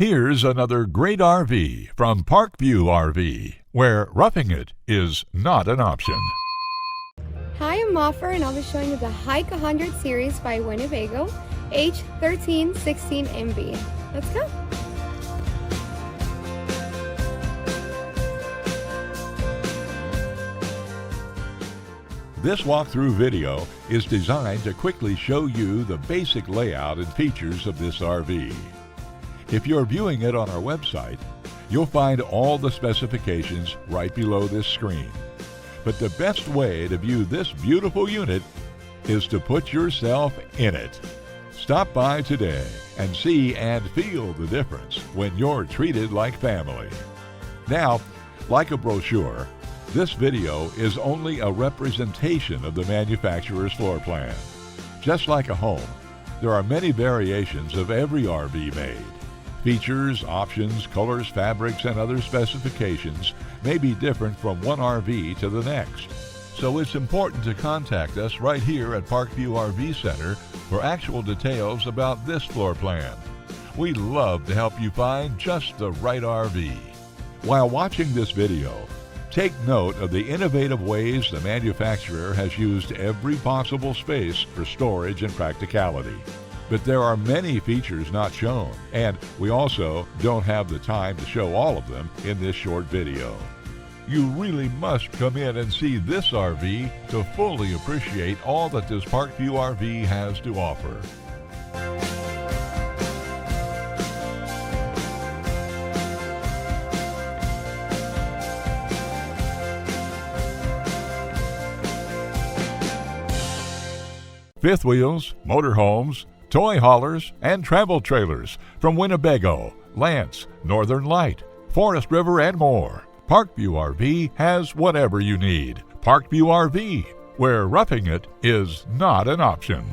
Here's another great RV from Parkview RV, where roughing it is not an option. Hi, I'm Moffer, and I'll be showing you the Hike 100 series by Winnebago, H1316MB. Let's go! This walkthrough video is designed to quickly show you the basic layout and features of this RV. If you're viewing it on our website, you'll find all the specifications right below this screen. But the best way to view this beautiful unit is to put yourself in it. Stop by today and see and feel the difference when you're treated like family. Now, like a brochure, this video is only a representation of the manufacturer's floor plan. Just like a home, there are many variations of every RV made. Features, options, colors, fabrics, and other specifications may be different from one RV to the next. So it's important to contact us right here at Parkview RV Center for actual details about this floor plan. We'd love to help you find just the right RV. While watching this video, take note of the innovative ways the manufacturer has used every possible space for storage and practicality. But there are many features not shown, and we also don't have the time to show all of them in this short video. You really must come in and see this RV to fully appreciate all that this Parkview RV has to offer. Fifth wheels, motorhomes, toy haulers, and travel trailers from Winnebago, Lance, Northern Light, Forest River, and more. Parkview RV has whatever you need. Parkview RV, where roughing it is not an option.